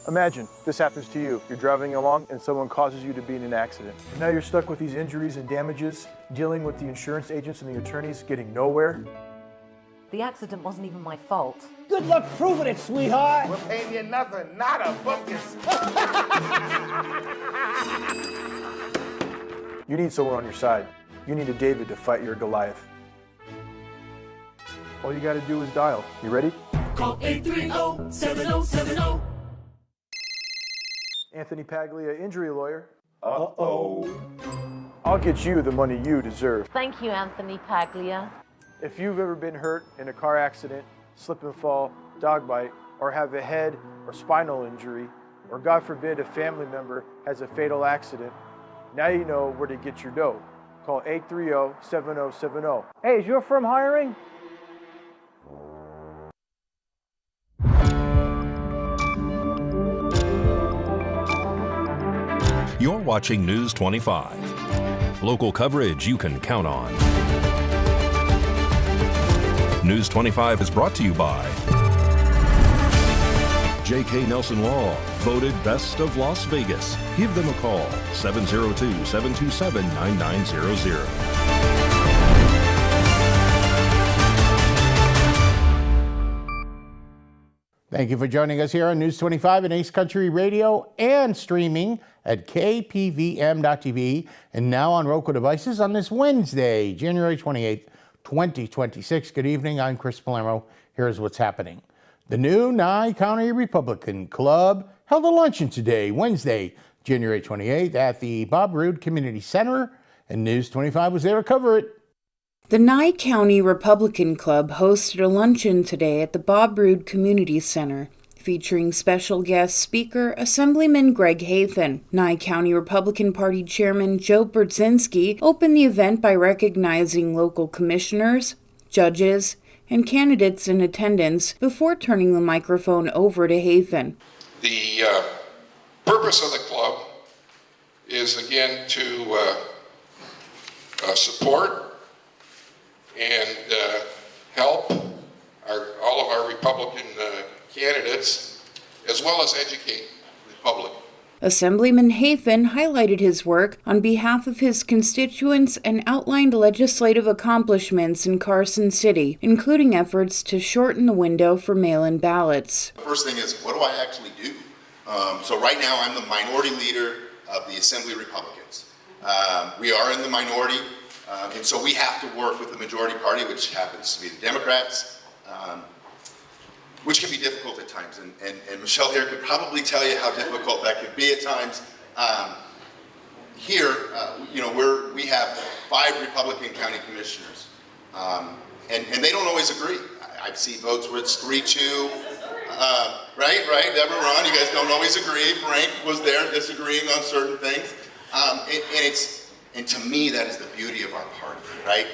Imagine this happens to you. You're driving along and someone causes you to be in an accident. Now you're stuck with these injuries and damages, dealing with the insurance agents and the attorneys, getting nowhere. The accident wasn't even my fault. Good luck proving it, sweetheart. We're paying you nothing, not a bucket. You need someone on your side. You need a David to fight your Goliath. All you gotta do is dial. You ready? Call 830-7070. Anthony Paglia, injury lawyer. Uh-oh. I'll get you the money you deserve. Thank you, Anthony Paglia. If you've ever been hurt in a car accident, slip and fall, dog bite, or have a head or spinal injury, or God forbid a family member has a fatal accident, now you know where to get your dough. Call 830-7070. Hey, is your firm hiring? You're watching News 25. Local coverage you can count on. News 25 is brought to you by J.K. Nelson Law, voted best of Las Vegas. Give them a call, 702-727-9900. Thank you for joining us here on News 25 and Ace Country Radio and streaming at KPVM.TV and now on Roku devices on this Wednesday, January 28th, 2026. Good evening. I'm Chris Palermo. Here's what's happening. The new Nye County Republican Club held a luncheon today, Wednesday, January 28th, at the Bob Roode Community Center, and News 25 was there to cover it. The Nye County Republican Club hosted a luncheon today at the Bob Roode Community Center, featuring special guest speaker Assemblyman Greg Hathen. Nye County Republican Party Chairman Joe Brzezinski opened the event by recognizing local commissioners, judges, and candidates in attendance before turning the microphone over to Hathen. The purpose of the club is again to support and help all of our Republican candidates, as well as educate the public. Assemblyman Hathen highlighted his work on behalf of his constituents and outlined legislative accomplishments in Carson City, including efforts to shorten the window for mail-in ballots. The first thing is, what do I actually do? So right now I'm the minority leader of the Assembly Republicans. We are in the minority, and so we have to work with the majority party, which happens to be the Democrats, which can be difficult at times. And Michelle here could probably tell you how difficult that can be at times. Here, we have 5 Republican county commissioners, and they don't always agree. I've seen votes where it's 3-2. Right, Deborah, Ron, you guys don't always agree. Frank was there disagreeing on certain things. And to me, that is the beauty of our party, right?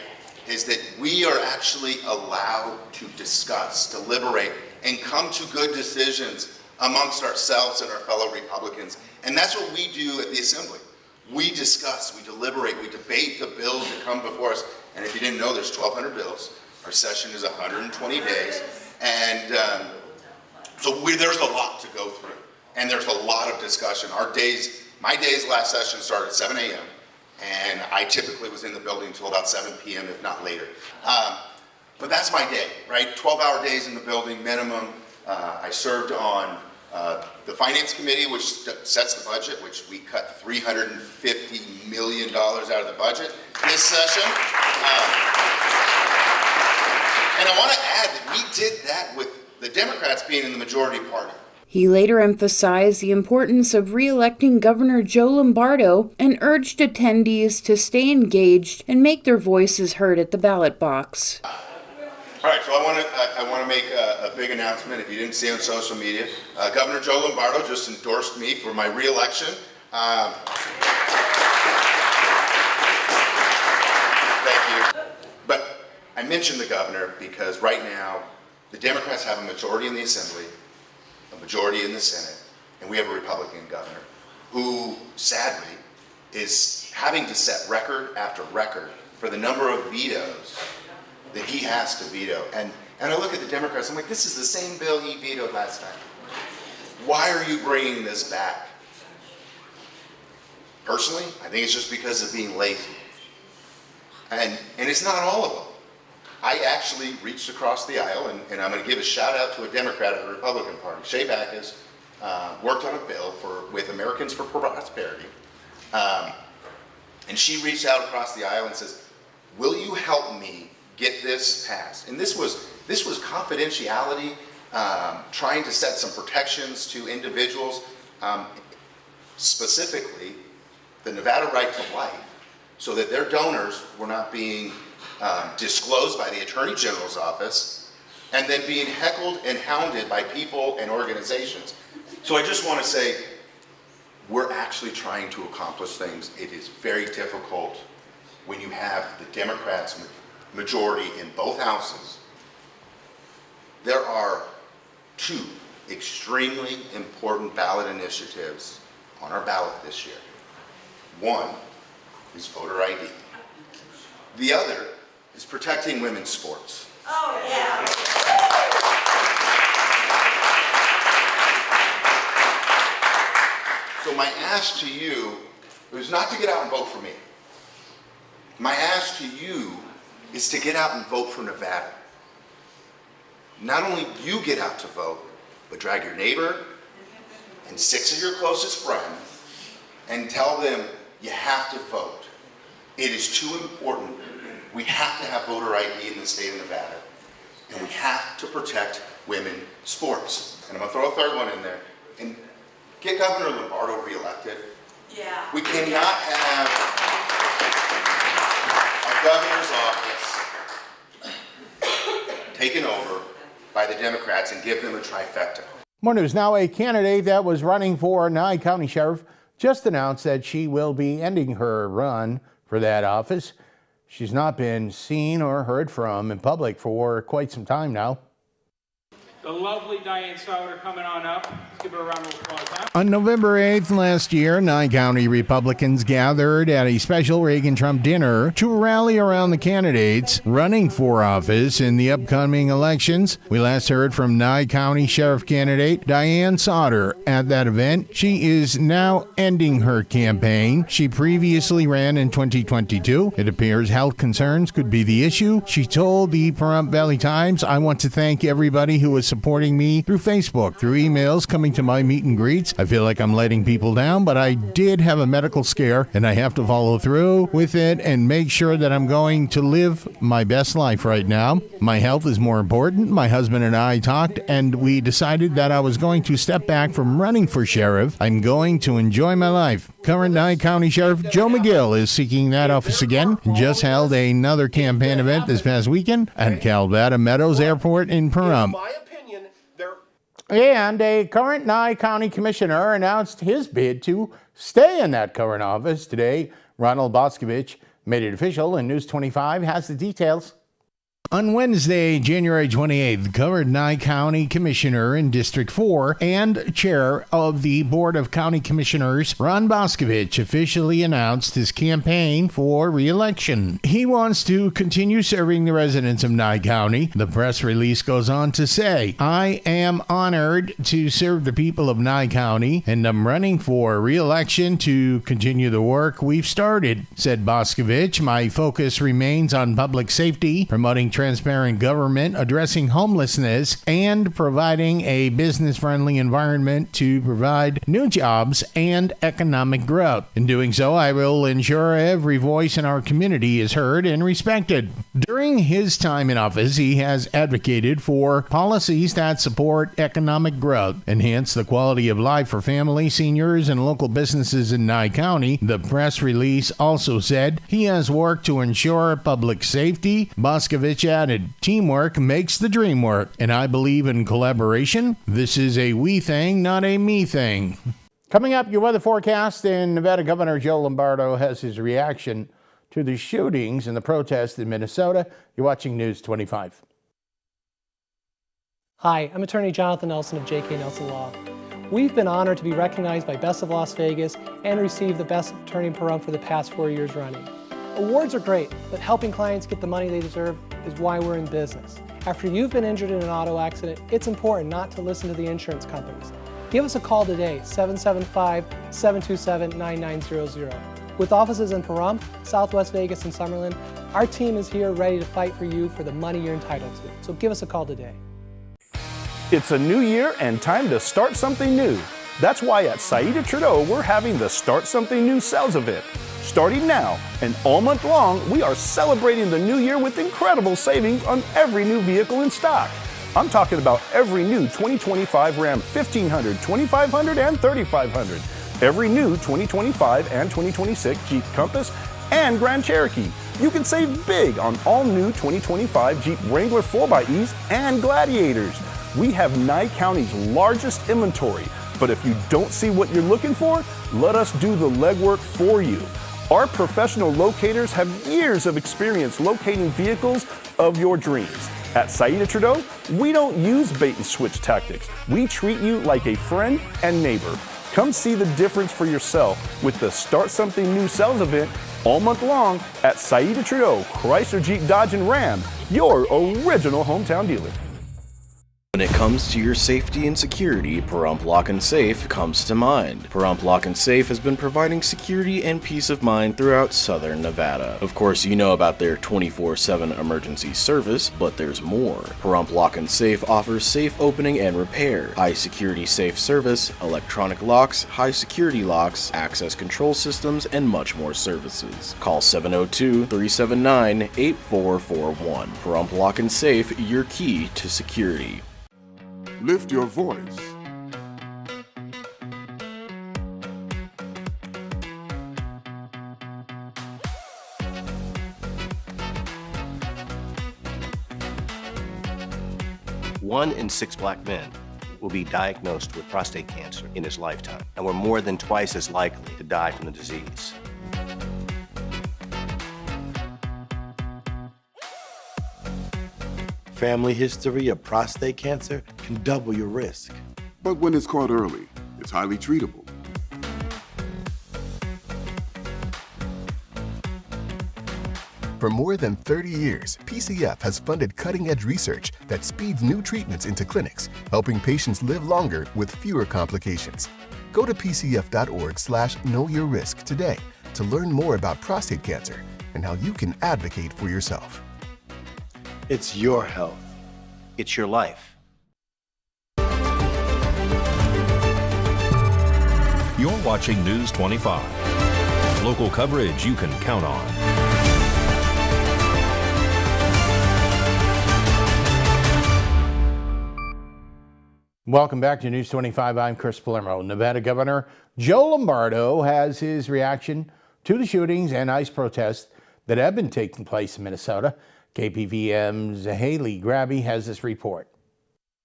Is that we are actually allowed to discuss, deliberate, and come to good decisions amongst ourselves and our fellow Republicans. And that's what we do at the Assembly. We discuss, we deliberate, we debate the bills that come before us. And if you didn't know, there's 1,200 bills. Our session is 120 days. And so there's a lot to go through. And there's a lot of discussion. My days last session started at 7 a.m. And I typically was in the building until about 7 p.m., if not later. But that's my day, right? 12-hour days in the building minimum. I served on the Finance Committee, which sets the budget, which we cut $350 million out of the budget this session. And I want to add that we did that with the Democrats being in the majority party. He later emphasized the importance of re-electing Governor Joe Lombardo and urged attendees to stay engaged and make their voices heard at the ballot box. All right, so I want to make a big announcement. If you didn't see on social media, Governor Joe Lombardo just endorsed me for my re-election. Thank you. But I mentioned the governor because right now the Democrats have a majority in the Assembly, a majority in the Senate, and we have a Republican governor who, sadly, is having to set record after record for the number of vetoes that he has to veto. And I look at the Democrats, I'm like, this is the same bill he vetoed last time. why are you bringing this back? Personally, I think it's just because of being lazy. And it's not all of them. I actually reached across the aisle, and I'm going to give a shout out to a Democrat of the Republican Party. Shay Backus worked on a bill with Americans for Prosperity. And she reached out across the aisle and says, will you help me get this passed? And this was confidentiality, trying to set some protections to individuals, specifically the Nevada right to life, so that their donors were not being disclosed by the Attorney General's office and then being heckled and hounded by people and organizations. So I just want to say, we're actually trying to accomplish things. It is very difficult when you have the Democrats majority in both houses. There are two extremely important ballot initiatives on our ballot this year. One is voter ID. The other is protecting women's sports. Oh, yeah. So my ask to you is not to get out and vote for me. My ask to you is to get out and vote for Nevada. Not only you get out to vote, but drag your neighbor and 6 of your closest friends and tell them you have to vote. It is too important. We have to have voter ID in the state of Nevada, and we have to protect women's sports. And I'm gonna throw a third one in there, and get Governor Lombardo reelected. Yeah. We cannot have our governor's office taken over by the Democrats and give them a trifecta. More news now. A candidate that was running for Nye County Sheriff just announced that she will be ending her run for that office. She's not been seen or heard from in public for quite some time now. The lovely Diane Sauter coming on up. Let's give her a round of applause. Huh? On November 8th last year, Nye County Republicans gathered at a special Reagan-Trump dinner to rally around the candidates running for office in the upcoming elections. We last heard from Nye County Sheriff candidate Diane Sauter at that event. She is now ending her campaign. She previously ran in 2022. It appears health concerns could be the issue. She told the Pahrump Valley Times, "I want to thank everybody who was supporting me through Facebook, through emails, coming to my meet and greets. I feel like I'm letting people down, but I did have a medical scare and I have to follow through with it and make sure that I'm going to live my best life right now. My health is more important. My husband and I talked and we decided that I was going to step back from running for sheriff. I'm going to enjoy my life." Current Nye County Sheriff Joe McGill is seeking that office again and just held another campaign event this past weekend at Calvada Meadows Airport in Pahrump. And a current Nye County Commissioner announced his bid to stay in that current office today. Ronald Boscovich made it official, and News 25 has the details. On Wednesday, January 28th, current Nye County Commissioner in District 4 and Chair of the Board of County Commissioners, Ron Boscovich, officially announced his campaign for re-election. He wants to continue serving the residents of Nye County. The press release goes on to say, "I am honored to serve the people of Nye County, and I'm running for re-election to continue the work we've started," said Boscovich. "My focus remains on public safety, promoting transparent government, addressing homelessness, and providing a business-friendly environment to provide new jobs and economic growth. In doing so, I will ensure every voice in our community is heard and respected." During his time in office, he has advocated for policies that support economic growth, enhance the quality of life for families, seniors, and local businesses in Nye County. The press release also said he has worked to ensure public safety. Boscovich added, "Teamwork makes the dream work, and I believe in collaboration. This is a we thing, not a me thing." Coming up, your weather forecast, and Nevada Governor Joe Lombardo has his reaction to the shootings and the protests in Minnesota. You're watching News 25. Hi, I'm Attorney Jonathan Nelson of J.K. Nelson Law. We've been honored to be recognized by Best of Las Vegas and receive the Best Attorney in Pahrump for the past 4 years running. Awards are great, but helping clients get the money they deserve is why we're in business. After you've been injured in an auto accident, it's important not to listen to the insurance companies. Give us a call today, 775-727-9900. With offices in Pahrump, Southwest Vegas, and Summerlin, our team is here ready to fight for you for the money you're entitled to. So give us a call today. It's a new year and time to start something new. That's why at Saida Trudeau, we're having the Start Something New sales event. Starting now and all month long, we are celebrating the new year with incredible savings on every new vehicle in stock. I'm talking about every new 2025 Ram 1500, 2500, and 3500. Every new 2025 and 2026 Jeep Compass and Grand Cherokee. You can save big on all new 2025 Jeep Wrangler 4xEs and Gladiators. We have Nye County's largest inventory, but if you don't see what you're looking for, let us do the legwork for you. Our professional locators have years of experience locating vehicles of your dreams. At Saida Trudeau, we don't use bait and switch tactics. We treat you like a friend and neighbor. Come see the difference for yourself with the Start Something New sales event all month long at Saida Trudeau, Chrysler, Jeep, Dodge, and Ram, your original hometown dealer. When it comes to your safety and security, Pahrump Lock & Safe comes to mind. Pahrump Lock & Safe has been providing security and peace of mind throughout southern Nevada. Of course, you know about their 24/7 emergency service, but there's more. Pahrump Lock & Safe offers safe opening and repair, high security safe service, electronic locks, high security locks, access control systems, and much more services. Call 702-379-8441. Pahrump Lock & Safe, your key to security. Lift your voice. One in 6 black men will be diagnosed with prostate cancer in his lifetime, and we're more than twice as likely to die from the disease. Family history of prostate cancer can double your risk. But when it's caught early, it's highly treatable. For more than 30 years, PCF has funded cutting-edge research that speeds new treatments into clinics, helping patients live longer with fewer complications. Go to pcf.org/knowyourrisk today to learn more about prostate cancer and how you can advocate for yourself. It's your health. It's your life. You're watching News 25. Local coverage you can count on. Welcome back to News 25. I'm Chris Palermo. Nevada Governor Joe Lombardo has his reaction to the shootings and ICE protests that have been taking place in Minnesota. KPVM's Haley Grabby has this report.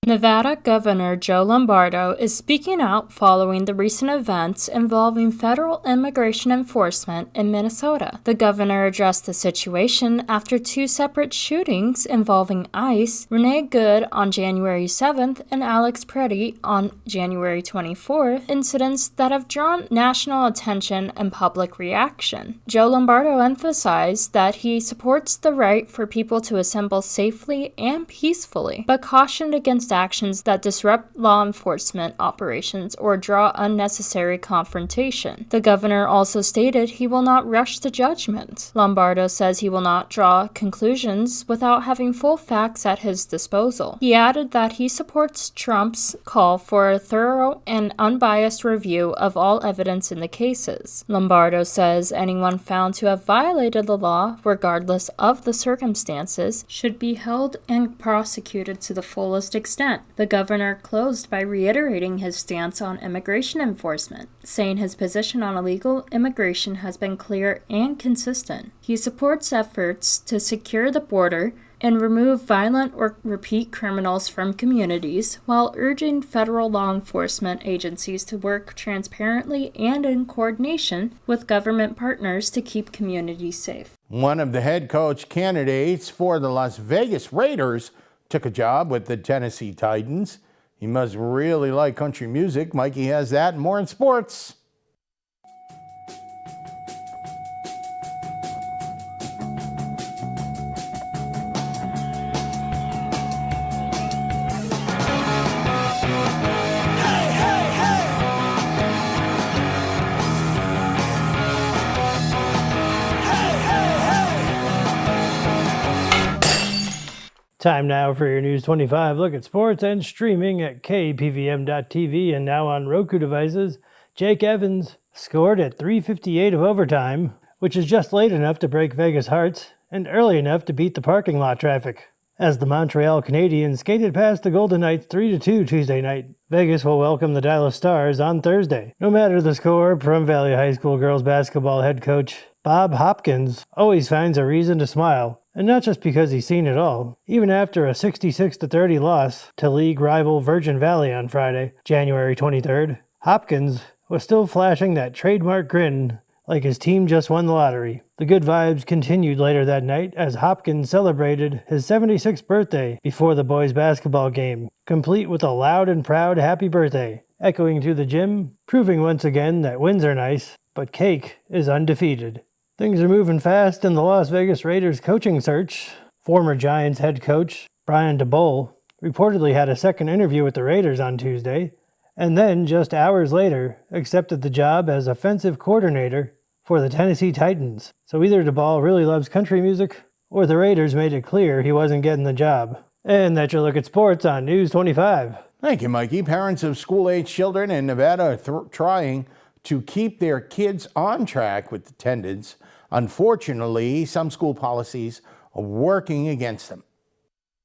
Nevada Governor Joe Lombardo is speaking out following the recent events involving federal immigration enforcement in Minnesota. The governor addressed the situation after 2 separate shootings involving ICE, Renee Good on January 7th and Alex Preddy on January 24th, incidents that have drawn national attention and public reaction. Joe Lombardo emphasized that he supports the right for people to assemble safely and peacefully, but cautioned against actions that disrupt law enforcement operations or draw unnecessary confrontation. The governor also stated he will not rush to judgment. Lombardo says he will not draw conclusions without having full facts at his disposal. He added that he supports Trump's call for a thorough and unbiased review of all evidence in the cases. Lombardo says anyone found to have violated the law, regardless of the circumstances, should be held and prosecuted to the fullest extent. The governor closed by reiterating his stance on immigration enforcement, saying his position on illegal immigration has been clear and consistent. He supports efforts to secure the border and remove violent or repeat criminals from communities, while urging federal law enforcement agencies to work transparently and in coordination with government partners to keep communities safe. One of the head coach candidates for the Las Vegas Raiders took a job with the Tennessee Titans. He must really like country music. Mikey has that and more in sports. Hey, hey, Time now for your News 25 look at sports and streaming at KPVM.TV and now on Roku devices. Jake Evans scored at 3:58 of overtime, which is just late enough to break Vegas' hearts and early enough to beat the parking lot traffic. As the Montreal Canadiens skated past the Golden Knights 3-2 Tuesday night, Vegas will welcome the Dallas Stars on Thursday. No matter the score, Pahrump Valley High School girls basketball head coach Bob Hopkins always finds a reason to smile. And not just because he's seen it all. Even after a 66-30 loss to league rival Virgin Valley on Friday, January 23rd, Hopkins was still flashing that trademark grin like his team just won the lottery. The good vibes continued later that night as Hopkins celebrated his 76th birthday before the boys' basketball game, complete with a loud and proud happy birthday, echoing through the gym, proving once again that wins are nice, but cake is undefeated. Things are moving fast in the Las Vegas Raiders coaching search. Former Giants head coach Brian DeBole reportedly had a second interview with the Raiders on Tuesday, and then just hours later accepted the job as offensive coordinator for the Tennessee Titans. So either DeBole really loves country music, or the Raiders made it clear he wasn't getting the job. And that's your look at sports on News 25. Thank you, Mikey. Parents of school-age children in Nevada are trying to keep their kids on track with attendance. Unfortunately, some school policies are working against them.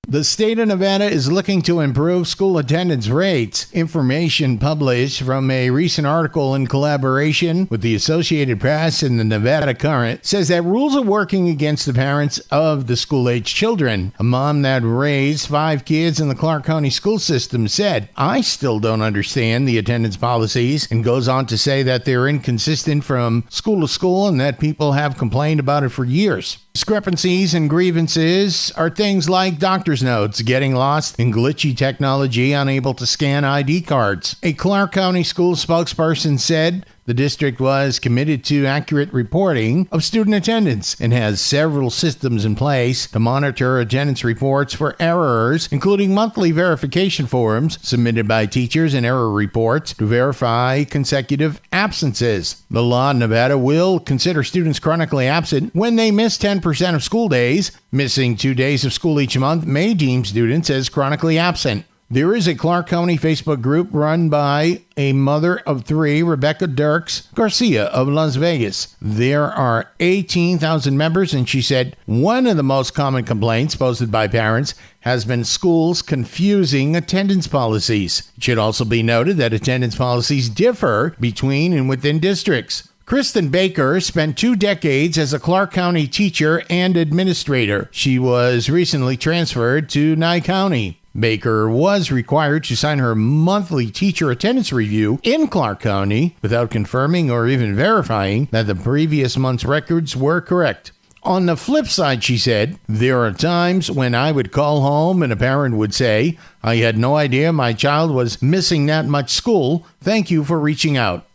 The state of Nevada is looking to improve school attendance rates. Information published from a recent article in collaboration with the Associated Press and the Nevada Current says that rules are working against the parents of the school-age children. A mom that raised 5 kids in the Clark County school system said, "I still don't understand the attendance policies," and goes on to say that they're inconsistent from school to school and that people have complained about it for years. Discrepancies and grievances are things like doctor's notes getting lost in glitchy technology, unable to scan ID cards. A Clark County school spokesperson said the district was committed to accurate reporting of student attendance and has several systems in place to monitor attendance reports for errors, including monthly verification forms submitted by teachers and error reports to verify consecutive absences. The law in Nevada will consider students chronically absent when they miss 10% of school days. Missing 2 days of school each month may deem students as chronically absent. There is a Clark County Facebook group run by a mother of 3, Rebecca Dirks Garcia of Las Vegas. There are 18,000 members, and she said one of the most common complaints posted by parents has been schools confusing attendance policies. It should also be noted that attendance policies differ between and within districts. Kristen Baker spent 2 decades as a Clark County teacher and administrator. She was recently transferred to Nye County. Baker was required to sign her monthly teacher attendance review in Clark County without confirming or even verifying that the previous month's records were correct. On the flip side, she said, "There are times when I would call home and a parent would say, 'I had no idea my child was missing that much school. Thank you for reaching out.'"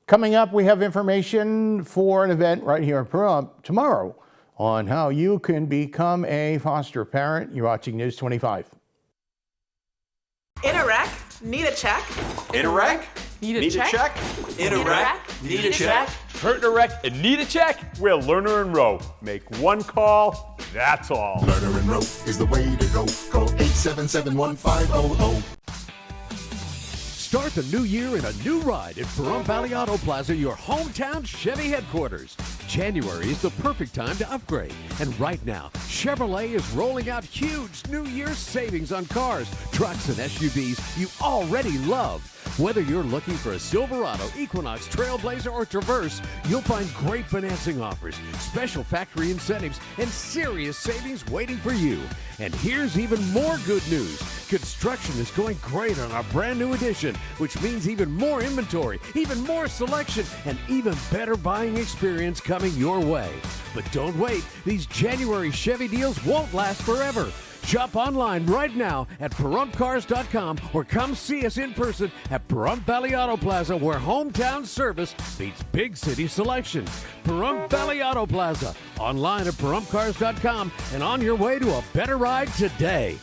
Coming up, we have information for an event right here at Pahrump tomorrow on how you can become a foster parent. You're watching News 25. In a wreck, need a check. In a wreck, need a check. In a wreck, need a check. Hurt in a wreck and need a check? We're Lerner and Rowe. Make one call, that's all. Lerner and Rowe is the way to go. Call 877-1500. Start the new year in a new ride at Pahrump Valley Auto Plaza, your hometown Chevy headquarters. January is the perfect time to upgrade. And right now, Chevrolet is rolling out huge New Year's savings on cars, trucks, and SUVs you already love. Whether you're looking for a Silverado, Equinox, Trailblazer, or Traverse, you'll find great financing offers, special factory incentives, and serious savings waiting for you. And here's even more good news. Construction is going great on our brand new edition, which means even more inventory, even more selection, and even better buying experience coming your way. But don't wait. These January Chevy deals won't last forever. Shop online right now at PahrumpCars.com or come see us in person at Pahrump Valley Auto Plaza, where hometown service beats big city selection. Pahrump Valley Auto Plaza, online at PahrumpCars.com, and on your way to a better ride today.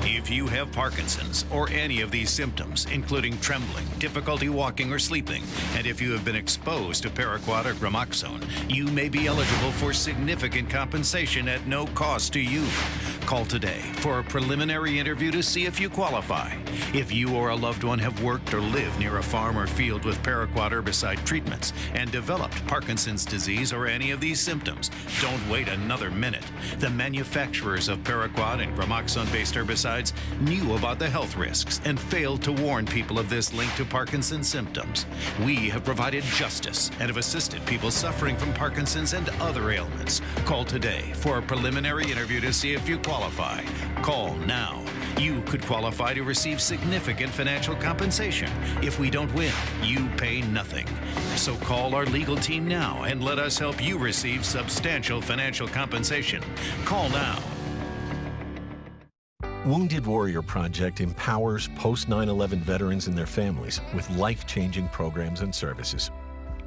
If you have Parkinson's or any of these symptoms, including trembling, difficulty walking or sleeping, and if you have been exposed to paraquat or gramoxone, you may be eligible for significant compensation at no cost to you. Call today for a preliminary interview to see if you qualify. If you or a loved one have worked or lived near a farm or field with paraquat herbicide treatments and developed Parkinson's disease or any of these symptoms, don't wait another minute. The manufacturers of paraquat and gramoxone-based herbicides knew about the health risks and failed to warn people of this link to Parkinson's symptoms. We have provided justice and have assisted people suffering from Parkinson's and other ailments. Call today for a preliminary interview to see if you qualify. Call now. You could qualify to receive significant financial compensation. If we don't win, you pay nothing. So call our legal team now and let us help you receive substantial financial compensation. Call now. Wounded Warrior Project empowers post-9/11 veterans and their families with life-changing programs and services.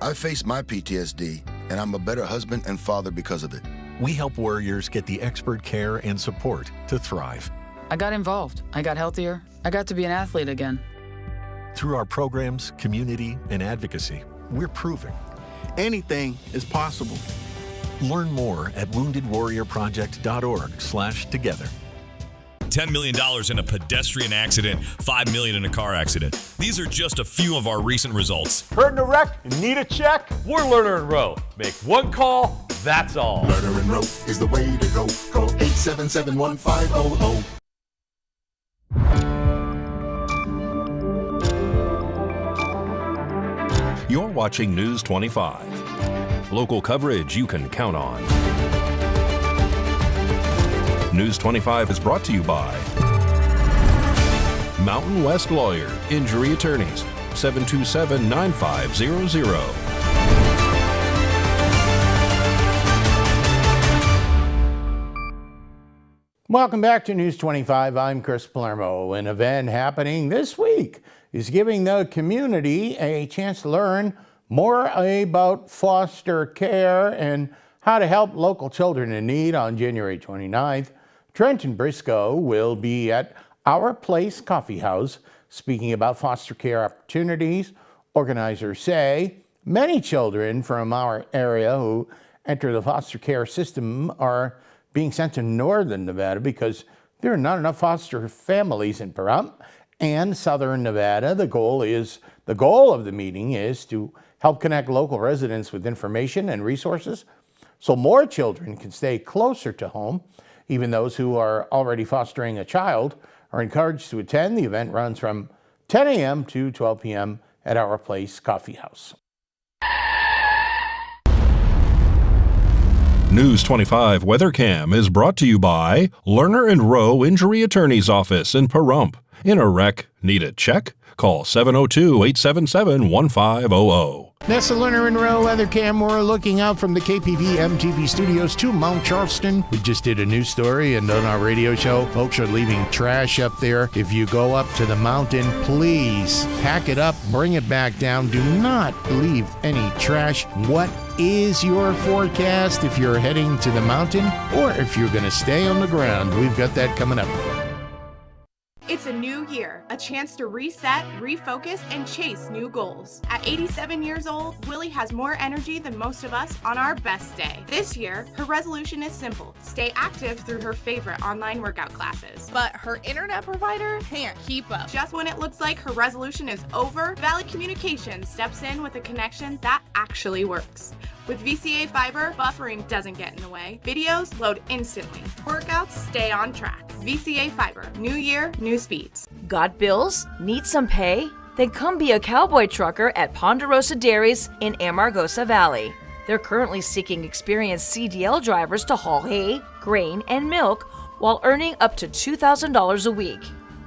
I faced my PTSD, and I'm a better husband and father because of it. We help warriors get the expert care and support to thrive. I got involved. I got healthier. I got to be an athlete again. Through our programs, community, and advocacy, we're proving anything is possible. Learn more at woundedwarriorproject.org/together. $10 million in a pedestrian accident, $5 million in a car accident. These are just a few of our recent results. Hurt in a wreck? Need a check? We're Lerner and Rowe. Make one call, that's all. Lerner and Rowe is the way to go. Call 877-1500. You're watching News 25. Local coverage you can count on. News 25 is brought to you by Mountain West Lawyer, Injury Attorneys, 727-9500. Welcome back to News 25. I'm Chris Palermo. An event happening this week is giving the community a chance to learn more about foster care and how to help local children in need. On January 29th, Trenton Briscoe will be at Our Place Coffee House speaking about foster care opportunities. Organizers say many children from our area who enter the foster care system are being sent to northern Nevada because there are not enough foster families in Pahrump and southern Nevada. The goal of the meeting is to help connect local residents with information and resources so more children can stay closer to home. Even those who are already fostering a child are encouraged to attend. The event runs from 10 a.m. to 12 p.m. at Our Place Coffee House. News 25 WeatherCam is brought to you by Lerner and Rowe Injury Attorney's Office in Pahrump. In a wreck, need a check? Call 702-877-1500. That's the Lerner and Rowe WeatherCam. We're looking out from the KPVM-TV studios to Mount Charleston. We just did a news story, and on our radio show, folks are leaving trash up there. If you go up to the mountain, please pack it up, bring it back down. Do not leave any trash. What is your forecast if you're heading to the mountain or if you're going to stay on the ground? We've got that coming up. It's a new year, a chance to reset, refocus, and chase new goals. At 87 years old, Willie has more energy than most of us on our best day. This year, her resolution is simple: stay active through her favorite online workout classes. But her internet provider can't keep up. Just when it looks like her resolution is over, Valley Communications steps in with a connection that actually works. With VCA Fiber, buffering doesn't get in the way. Videos load instantly. Workouts stay on track. VCA Fiber. New year, new speeds. Got bills? Need some pay? Then come be a cowboy trucker at Ponderosa Dairies in Amargosa Valley. They're currently seeking experienced CDL drivers to haul hay, grain, and milk while earning up to $2,000 a week.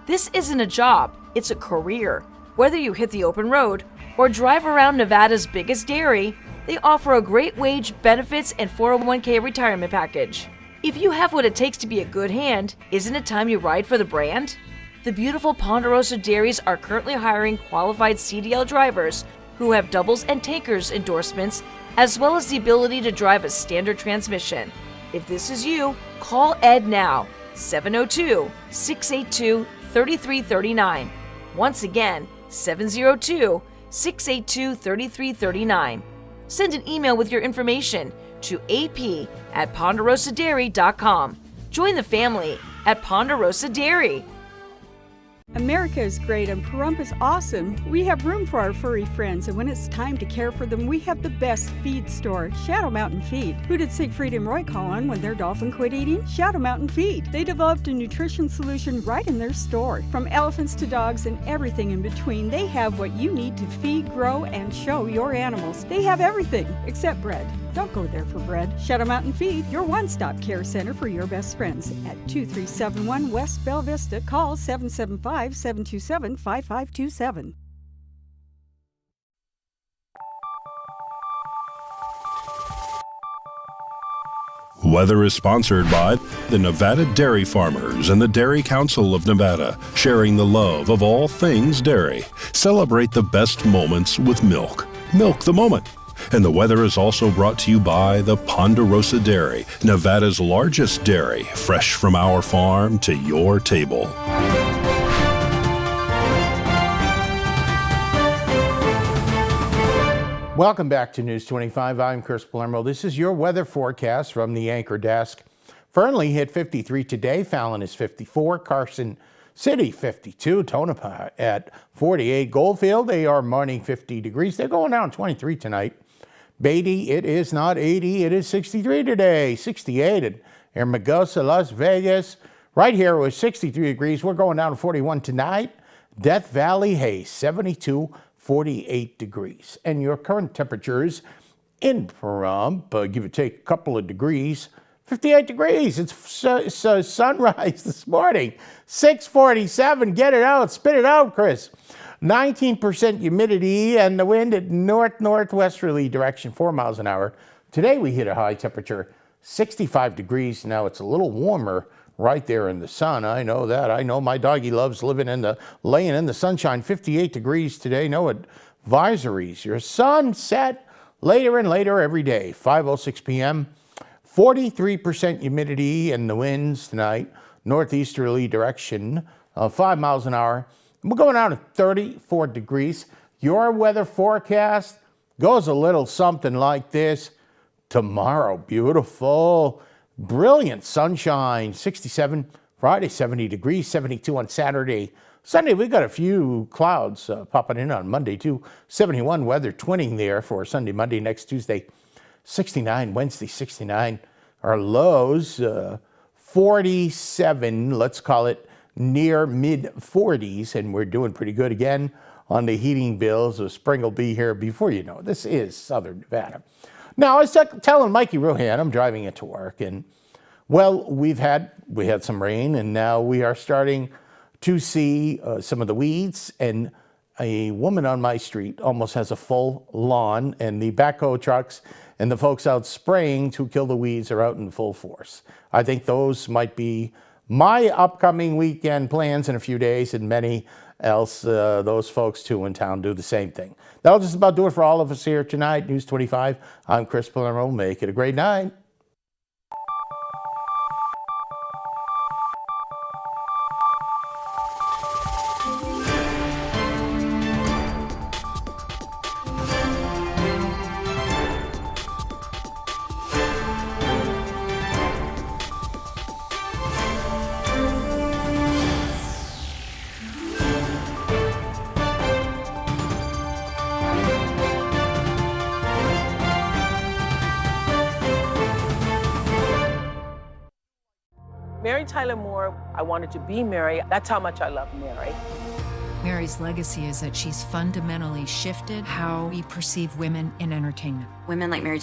This isn't a job, it's a career. Whether you hit the open road or drive around Nevada's biggest dairy, they offer a great wage, benefits, and 401k retirement package. If you have what it takes to be a good hand, isn't it time you ride for the brand? The beautiful Ponderosa Dairies are currently hiring qualified CDL drivers who have doubles and tankers endorsements, as well as the ability to drive a standard transmission. If this is you, call Ed now, 702-682-3339. Once again, 702-682-3339. Send an email with your information to ap@ponderosadairy.com. Join the family at Ponderosa Dairy. America is great and Pahrump is awesome. We have room for our furry friends, and when it's time to care for them, we have the best feed store, Shadow Mountain Feed. Who did Siegfried and Roy call on when their dolphin quit eating? Shadow Mountain Feed. They developed a nutrition solution right in their store. From elephants to dogs and everything in between, they have what you need to feed, grow, and show your animals. They have everything except bread. Don't go there for bread. Shadow Mountain Feed, your one-stop care center for your best friends. At 2371 West Bella Vista, call 775-727-5527. Weather is sponsored by the Nevada Dairy Farmers and the Dairy Council of Nevada, sharing the love of all things dairy. Celebrate the best moments with milk. Milk the moment. And the weather is also brought to you by the Ponderosa Dairy, Nevada's largest dairy, fresh from our farm to your table. Welcome back to News 25. I'm Chris Palermo. This is your weather forecast from the Anchor Desk. Fernley hit 53 today. Fallon is 54. Carson City 52. Tonopah at 48. Goldfield, they are morning 50 degrees. They're going down 23 tonight. Beatty, it is not 80. It is 63 today. 68 at Hermosa, Las Vegas. Right here it was 63 degrees. We're going down to 41 tonight. Death Valley, hey, 72. 48 degrees. And your current temperatures in Pahrump, give or take a couple of degrees, 58 degrees. It's sunrise this morning, 6:47. Get it out, spit it out, Chris. 19% humidity and the wind at north-northwesterly direction, 4 miles an hour. Today we hit a high temperature, 65 degrees. Now it's a little warmer right there in the sun. I know that. I know my doggy loves laying in the sunshine. 58 degrees today. No advisories. Your sun set later and later every day. 5:06 p.m. 43% humidity and the winds tonight, northeasterly direction, 5 miles an hour. We're going out at 34 degrees. Your weather forecast goes a little something like this. Tomorrow, beautiful. Brilliant sunshine, 67. Friday, 70 degrees, 72 on Saturday. Sunday, we got a few clouds popping in on Monday, too. 71 weather twinning there for Sunday, Monday, next Tuesday. 69, Wednesday, 69. Our lows, 47, let's call it near mid-40s, and we're doing pretty good again on the heating bills. So spring will be here before you know it. This is Southern Nevada. Now, I was telling Mikey Rohan, I'm driving into work, and, well, we had some rain, and now we are starting to see some of the weeds, and a woman on my street almost has a full lawn, and the backhoe trucks and the folks out spraying to kill the weeds are out in full force. I think those might be my upcoming weekend plans in a few days, and many else, those folks too in town do the same thing. That'll just about do it for all of us here tonight. News 25. I'm Chris Palermo. Make it a great night. Mary Tyler Moore, I wanted to be Mary. That's how much I love Mary. Mary's legacy is that she's fundamentally shifted how we perceive women in entertainment. Women like Mary